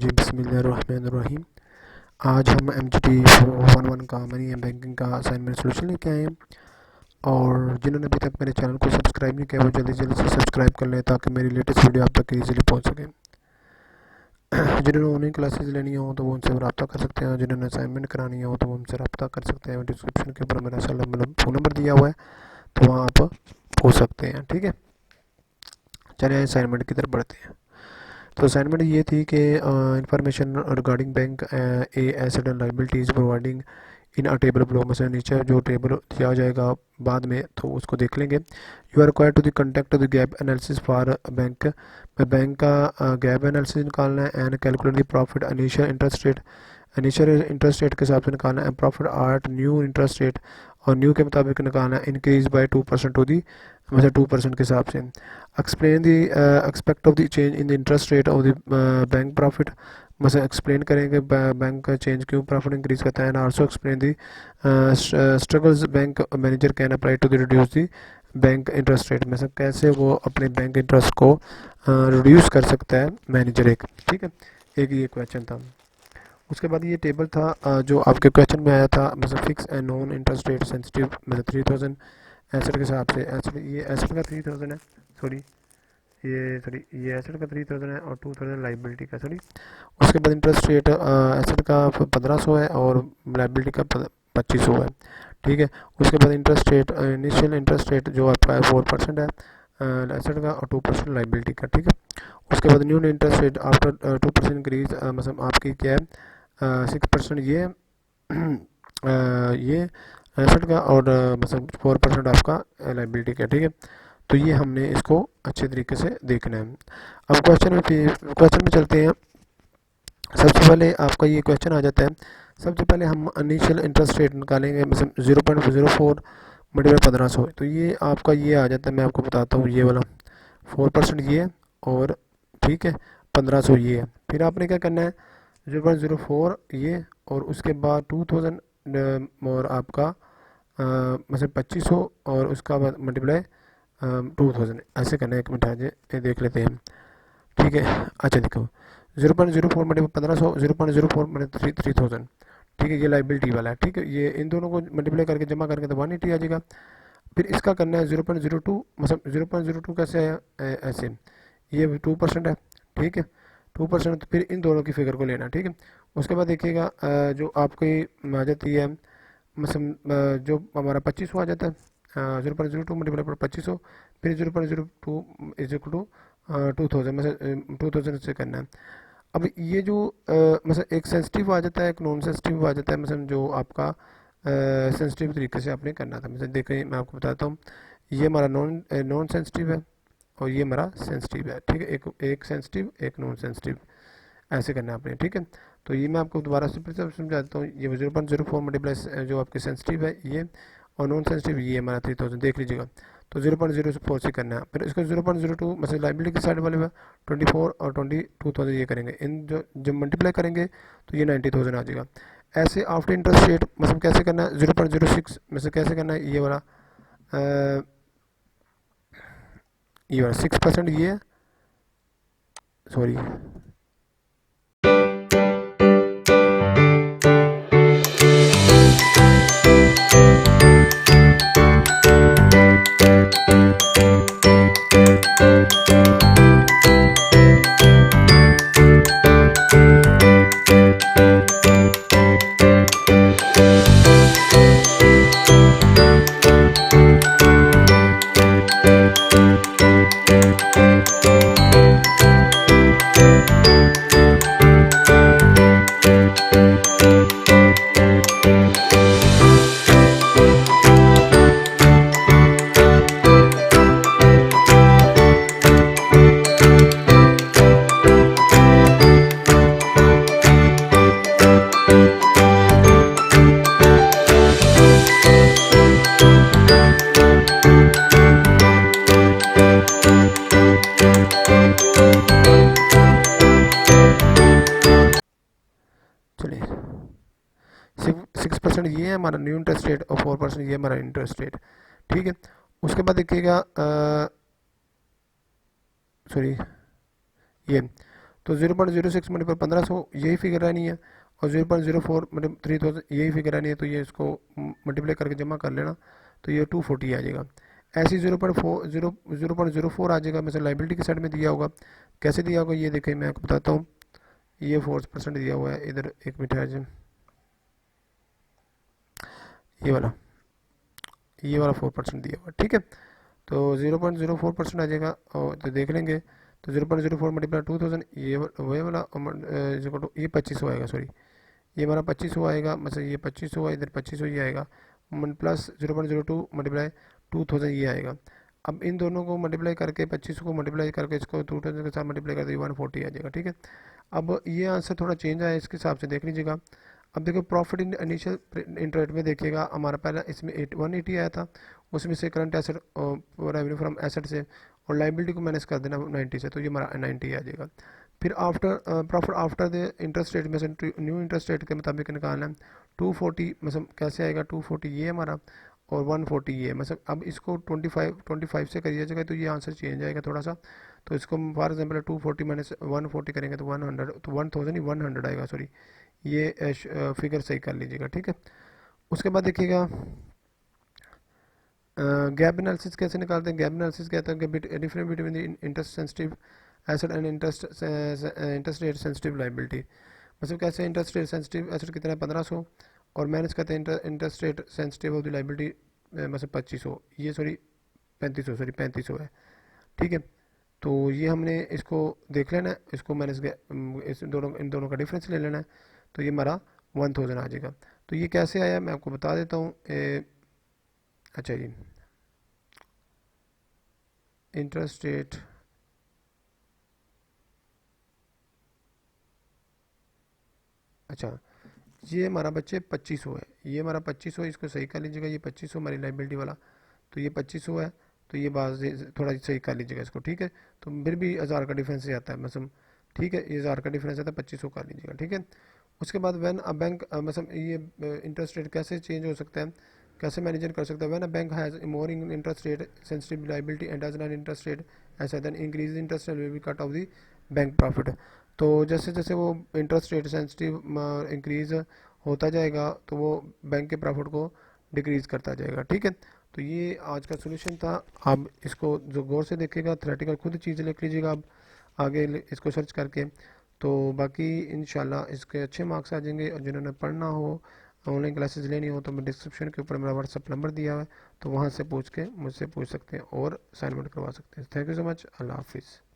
बिस्मिल्लाहिर्रहमानिर्रहीम। आज हम MGT411 का मनी एंड बैंकिंग का असाइनमेंट सोल्यूशन लेके आए हैं, और जिन्होंने अभी तक मेरे चैनल को सब्सक्राइब नहीं किया वो जल्दी से सब्सक्राइब कर लें ताकि मेरी लेटेस्ट वीडियो आप तक ईजिली पहुंच सके। जिन्होंने ऑनलाइन क्लासेस लेनी हो तो वो उनसे रब्ता कर सकते हैं, जिन्होंने असाइनमेंट करानी हो तो वो उनसे रब्ता कर सकते हैं। डिस्क्रिप्शन के ऊपर मेरा फ़ोन नंबर दिया हुआ है, तो वहाँ आप पूछ सकते हैं। ठीक है, चलिए असाइनमेंट की तरफ बढ़ते हैं। तो असाइनमेंट ये थी कि information regarding bank A asset and liabilities providing in a table below. मतलब नीचे जो टेबल दिया जाएगा बाद में तो उसको देख लेंगे। You are required to the conduct the gap analysis for bank. Bank का गैप एनालिसिस निकालना है and calculate the profit initial interest rate. Initial interest rate के हिसाब से निकालना है। Profit at new interest rate, और न्यू के मुताबिक निकालना है इंक्रीज बाय 2% टू दी, मतलब 2% के हिसाब से। Explain the expect of the change in the interest rate of the bank profit. मतलब एक्सप्लेन करेंगे बैंक का चेंज क्यों प्रॉफिट इंक्रीज करता है। And also explain the struggles bank manager can apply to the reduce the bank interest rate. मतलब कैसे वो अपने बैंक इंटरेस्ट को रिड्यूस कर सकता है मैनेजर एक। ठीक है, एक ये क्वेश्चन था। उसके बाद ये टेबल था जो आपके क्वेश्चन में आया था, मतलब fix and non interest rate sensitive, मतलब 3000 एसेट के हिसाब से। एसेट, ये एसेट का 3000 है, ये एसेट का 3000 है और 2000 लाइबिलिटी का। उसके बाद इंटरेस्ट रेट एसेट का 1500 है और लाइबिलिटी का 2500 है। ठीक है, उसके बाद interest rate initial interest rate जो आपका है 4% है एसेट का और 2% लाइबिलिटी का। ठीक है, उसके बाद new interest rate after 2% increase, मतलब आपकी क्या है 6% ये ये एसेट का और मतलब 4% आपका लाइबिलिटी का। ठीक है, तो ये हमने इसको अच्छे तरीके से देखना है। अब क्वेश्चन में चलते हैं। सबसे पहले आपका ये क्वेश्चन आ जाता है। सबसे पहले हम इनिशियल इंटरेस्ट रेट निकालेंगे, मतलब 0.04 मल्टीप्लाई 1500। तो ये आपका ये आ जाता है, मैं आपको बताता हूँ। ये वाला 4% ये है और ठीक है 1500 ये है। फिर आपने क्या करना है 0.04 ये, और उसके बाद 2000 और आपका मतलब 2500 और उसका बाद मल्टीप्लाई 2000 ऐसे करना है। एक मिनट आज ये देख लेते हैं। ठीक है, अच्छा देखो 0.04 मल्टीप्लाई 1500, 0.04 मल्टीप्लाई 3000। ठीक है, ये लाइबिलिटी वाला है। ठीक है, ये इन दोनों को मल्टीप्लाई करके जमा करके तो 180 आ जाएगा। फिर इसका करना है 0.02, मतलब 0.02 कैसे है ऐसे, ये 2% है। ठीक है 2%, तो फिर इन दोनों की फिगर को लेना। ठीक है, उसके बाद देखिएगा जो आपकी आ जाती है, मतलब जो हमारा 2500 आ जाता है 0.02 मल्टीप्लाई पर 2500, फिर 0.02 इज इक्वल टू 2000, मतलब 2000 से करना है। अब ये जो मतलब एक सेंसिटिव आ जाता है, एक नॉन सेंसिटिव आ जाता है। मतलब जो आपका सेंसिटिव तरीके से आपने करना था। मतलब देखिए मैं आपको बताता हूँ, ये हमारा नॉन सेंसिटिव है और ये हमारा सेंसिटिव है। ठीक है, एक सेंसिटिव एक नॉन सेंसिटिव ऐसे करना है आपने। ठीक है, तो ये मैं आपको दोबारा से फिर से समझा देता हूँ। ये 0.04 मल्टीप्लाई जो आपके सेंसिटिव है ये, और नॉन सेंसिटिव ये हमारा 3000 देख लीजिएगा। तो 0.04 से करना है। फिर इसको 0.02 मतलब लाइबिलिटी की साइड वाले में 24 और 22,000 ये करेंगे। इन जो जब मल्टीप्लाई करेंगे तो ये 90,000 आ जाएगा। ऐसे आफ्टर इंटरेस्ट रेट मतलब कैसे करना है 0.06 में से कैसे करना है, ये वाला 6% ये है, सॉरी 4% ये है हमारा न्यू इंटरेस्ट रेट और 4% ये हमारा इंटरेस्ट रेट, ठीक है। उसके बाद देखिएगा सॉरी ये तो 0.06 मल्टीपल 1500 यही फिगर रहनी है, और 0.04 मतलब 3000 यही फिगर रहनी है, तो ये इसको मल्टीप्लाई करके जमा कर लेना, तो ये 240 आ जाएगा। ऐसे ही 0.04 आ जाएगा, मतलब लाइबिलिटी की साइड में दिया होगा। कैसे दिया होगा ये देखें, मैं आपको बताता हूँ। ये 4% दिया हुआ है इधर, एक मिनट है, ये वाला 4% दिया हुआ है, ठीक है। तो 0.04% आ जाएगा, और तो देख लेंगे। तो 0.04 मल्टीप्लाई 2000, ये वही वाला ये 2500 आएगा, सॉरी ये हमारा 2500 आएगा, मतलब ये 2500 इधर 2500 ये आएगा, प्लस 0.02 मल्टीप्लाई 2000 ये आएगा। अब इन दोनों को मल्टीप्लाई करके 2500 को मल्टीप्लाई करके इसको 2000 के साथ मल्टीप्लाई करके 140 आ जाएगा, ठीक है। अब ये आंसर थोड़ा चेंज आया, इसके हिसाब से देख लीजिएगा। अब देखो प्रॉफिट इन इनिशियल इंटरेस्ट में देखिएगा, हमारा पहला इसमें 180 आया था, उसमें से current asset revenue from asset से और लाइबिलिटी को माइनस कर देना 90 से, तो ये हमारा 90 आ जाएगा। फिर after profit after the interest rate में से न्यू इंटरेस्ट रेट के मुताबिक निकालना है। 240 मतलब कैसे आएगा, 240 ये हमारा और 140 ये, मतलब अब इसको 25 से करिए जाएगा, तो ये आंसर चेंज आएगा थोड़ा सा। तो इसको फॉर एग्जाम्पल 240 माइनस 140 करेंगे तो 100, तो 1100 आएगा, सॉरी ये फिगर सही कर लीजिएगा, ठीक है। उसके बाद देखिएगा गैप एनालिसिस कैसे निकालते हैं। गैप एनालिसिस कहता है कि difference between the interest sensitive asset and interest rate sensitive liability, मतलब कैसे इंटरेस्ट रेट सेंसिटिव एसेट कितना है 1500, और माइनस कहते हैं interest rate sensitive of the liability मतलब 2500, ये सॉरी 3500 है, ठीक है। तो ये हमने इसको देख लेना है, इसको माइनस इस दोनों इन दोनों का डिफरेंस ले लेना है, तो ये हमारा 1000 आ जाएगा। तो ये कैसे आया मैं आपको बता देता हूँ। अच्छा जी, इंटरेस्ट रेट अच्छा, ये हमारा बच्चे 2500 है, ये हमारा 2500 है, इसको सही कर लीजिएगा, ये 2500 हमारी लाइबिलिटी वाला, तो ये 2500 है, तो ये बात थोड़ा सही कर लीजिएगा इसको, ठीक है। तो फिर भी 1000 का डिफरेंस से आता है मतलब, ठीक है, ये 1000 का डिफरेंस आता है, 2500 कर लीजिएगा, ठीक है। उसके बाद व्हेन अ बैंक मतलब ये इंटरेस्ट रेट कैसे चेंज हो सकता है, कैसे मैनेजर कर सकता है। When a bank has more interest rate sensitive liability and does not interest rate ऐसा then increase interest rate will be cut off the bank profit. तो जैसे जैसे वो इंटरेस्ट रेट सेंसिटिव इंक्रीज होता जाएगा, तो वो बैंक के प्रॉफिट को डिक्रीज करता जाएगा, ठीक है। तो ये आज का सोल्यूशन था। आप इसको जो गौर से देखेगा, थ्योरेटिकल खुद चीज़ लिख लीजिएगा आप आगे इसको सर्च करके। तो बाकी इंशाल्लाह इसके अच्छे मार्क्स आ जाएंगे, और जिन्होंने पढ़ना हो, ऑनलाइन क्लासेस लेनी हो, तो मैं डिस्क्रिप्शन के ऊपर मेरा व्हाट्सअप नंबर दिया हुआ है, तो वहाँ से पूछ के मुझसे पूछ सकते हैं और असाइनमेंट करवा सकते हैं। थैंक यू सो मच, अल्लाह हाफिज़।